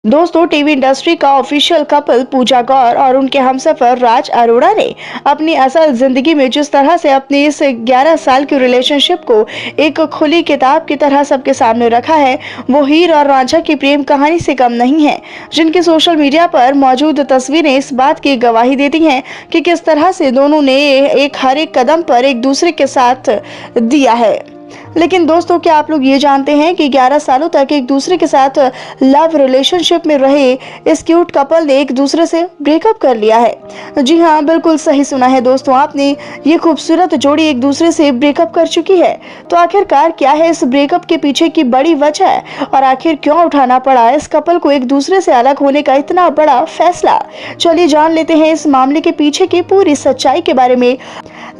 दोस्तों, TV industry का official couple पूजा गौर और उनके हमसफर राज अरोड़ा ने अपनी असल जिंदगी में जिस तरह से अपनी इस 11 साल की रिलेशनशिप को एक खुली किताब की तरह सबके सामने रखा है, वो हीर और रांझा की प्रेम कहानी से कम नहीं है, जिनकी सोशल मीडिया पर मौजूद तस्वीरें इस बात की गवाही देती हैं कि किस तरह से दोनों ने हर एक कदम पर एक दूसरे के साथ दिया है। लेकिन दोस्तों, क्या आप लोग ये जानते हैं कि 11 सालों तक एक दूसरे के साथ लव रिलेशनशिप में रहे इस क्यूट कपल ने एक दूसरे से ब्रेकअप कर लिया है। जी हाँ, बिल्कुल सही सुना है दोस्तों आपने, ये खूबसूरत जोड़ी एक दूसरे से ब्रेकअप कर चुकी है। तो आखिरकार क्या है इस ब्रेकअप के पीछे की बड़ी वजह और आखिर क्यों उठाना पड़ा इस कपल को एक दूसरे से अलग होने का इतना बड़ा फैसला? चलिए जान लेते हैं इस मामले के पीछे की पूरी सच्चाई के बारे में।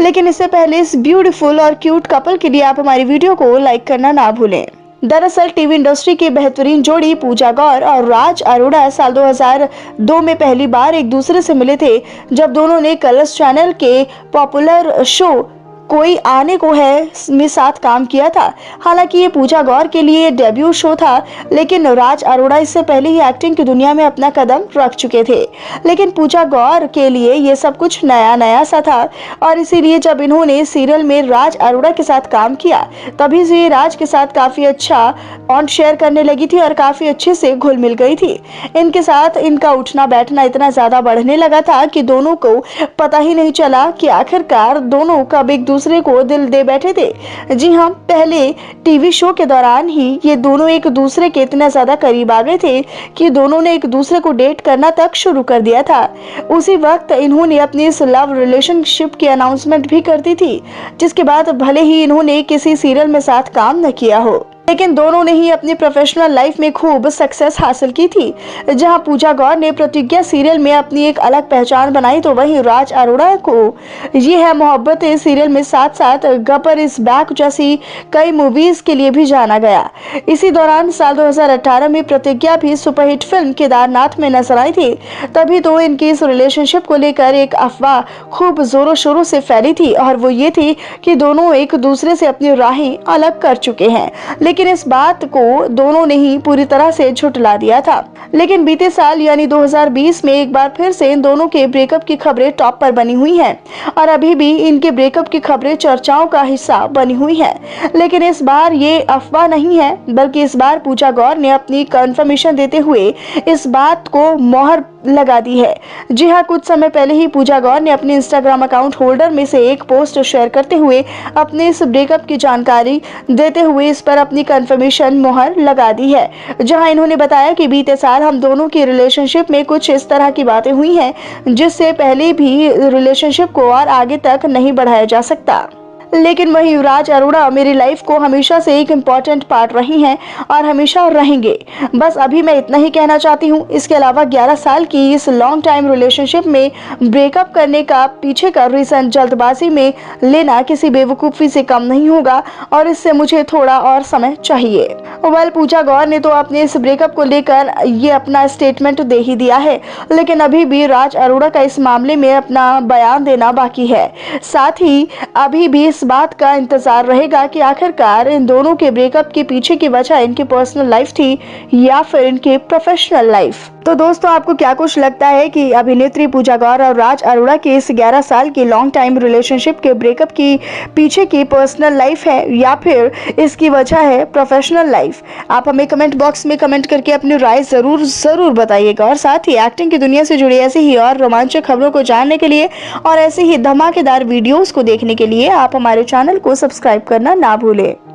लेकिन इससे पहले इस ब्यूटीफुल और क्यूट कपल के लिए आप हमारी वीडियो को लाइक करना ना भूलें। दरअसल टीवी इंडस्ट्री की बेहतरीन जोड़ी पूजा गौर और राज अरोड़ा साल 2002 में पहली बार एक दूसरे से मिले थे, जब दोनों ने कलर्स चैनल के पॉपुलर शो कोई आने को है में साथ काम किया था। हालांकि ये पूजा गौर के लिए डेब्यू शो था, लेकिन राज अरोड़ा इससे पहले ही एक्टिंग की दुनिया में अपना कदम रख चुके थे। लेकिन पूजा गौर के लिए ये सब कुछ नया नया सा था और इसीलिए जब इन्होंने सीरियल में राज अरोड़ा के साथ काम किया, तभी से राज के साथ काफी अच्छा बॉन्ड शेयर करने लगी थी और काफी अच्छे से घुल मिल गई थी। इनके साथ इनका उठना बैठना इतना ज्यादा बढ़ने लगा था कि दोनों को पता ही नहीं चला कि आखिरकार दोनों कब एक दूसरे को दिल दे बैठे थे। जी हाँ, पहले टीवी शो के दौरान ही ये दोनों एक दूसरे के इतना ज्यादा करीब आ गए थे कि दोनों ने एक दूसरे को डेट करना तक शुरू कर दिया था। उसी वक्त इन्होंने अपनी इस लव रिलेशनशिप की अनाउंसमेंट भी कर दी थी, जिसके बाद भले ही इन्होंने किसी सीरियल में साथ काम न किया हो, लेकिन दोनों ने ही अपनी प्रोफेशनल लाइफ में खूब सक्सेस हासिल की थी। जहां पूजा गौर ने प्रतिज्ञा सीरियल में अपनी एक अलग पहचान बनाई, तो वहीं राज अरोड़ा को ये है मोहब्बतें सीरियल में साथ साथ गब्बर इज बैक जैसी कई मूवीज के लिए भी जाना गया। इसी दौरान साल 2018 में प्रतिज्ञा भी सुपरहिट फिल्म केदारनाथ में नजर आई थी। तभी तो इनकी इस रिलेशनशिप को लेकर एक अफवाह खूब जोरों शोरों से फैली थी, और वो ये थी कि दोनों एक दूसरे से अपनी राहें अलग कर चुके हैं। लेकिन इस बात को दोनों ने ही पूरी तरह से झुठला दिया था। लेकिन बीते साल यानी 2020 में एक बार फिर से इन दोनों के ब्रेकअप की खबरें टॉप पर बनी हुई हैं और अभी भी इनके ब्रेकअप की खबरें चर्चाओं का हिस्सा बनी हुई हैं। लेकिन इस बार ये अफवाह नहीं है, बल्कि इस बार पूजा गौर ने अपनी कंफर्मेशन देते हुए इस बात को मोहर लगा दी है। जी हाँ, कुछ समय पहले ही पूजा गौर ने अपने इंस्टाग्राम अकाउंट होल्डर में से एक पोस्ट शेयर करते हुए अपने इस ब्रेकअप की जानकारी देते हुए इस पर अपनी कंफर्मेशन मोहर लगा दी है। जहां इन्होंने बताया कि बीते साल हम दोनों की रिलेशनशिप में कुछ इस तरह की बातें हुई हैं, जिससे पहले भी रिलेशनशिप को और आगे तक नहीं बढ़ाया जा सकता। लेकिन वही राज अरोड़ा मेरी लाइफ को हमेशा से एक इम्पॉर्टेंट पार्ट रही हैं और हमेशा रहेंगे। बस अभी मैं इतना ही कहना चाहती हूँ। इसके अलावा 11 साल की इस लॉन्ग टाइम रिलेशनशिप में ब्रेकअप करने का पीछे का रीजन जल्दबाजी में लेना किसी बेवकूफ़ी से कम नहीं होगा और इससे मुझे थोड़ा और समय चाहिए। वेल, पूजा गौर ने तो अपने इस ब्रेकअप को लेकर ये अपना स्टेटमेंट दे ही दिया है, लेकिन अभी भी राज अरोड़ा का इस मामले में अपना बयान देना बाकी है। साथ ही अभी भी इस बात का इंतजार रहेगा कि आखिरकार इन दोनों के ब्रेकअप के पीछे की वजह इनकी पर्सनल लाइफ थी या फिर इनकी प्रोफेशनल लाइफ। तो दोस्तों, आपको क्या कुछ लगता है कि अभिनेत्री पूजा गौर और राज अरोड़ा के इस 11 साल की लॉन्ग टाइम रिलेशनशिप के ब्रेकअप की पीछे की पर्सनल लाइफ है या फिर इसकी वजह है प्रोफेशनल लाइफ? आप हमें कमेंट बॉक्स में कमेंट करके अपनी राय जरूर बताइएगा। और साथ ही एक्टिंग की दुनिया से जुड़ी ऐसी ही और रोमांचक खबरों को जानने के लिए और ऐसे ही धमाकेदार वीडियोस को देखने के लिए आप हमारे चैनल को सब्सक्राइब करना ना भूलें।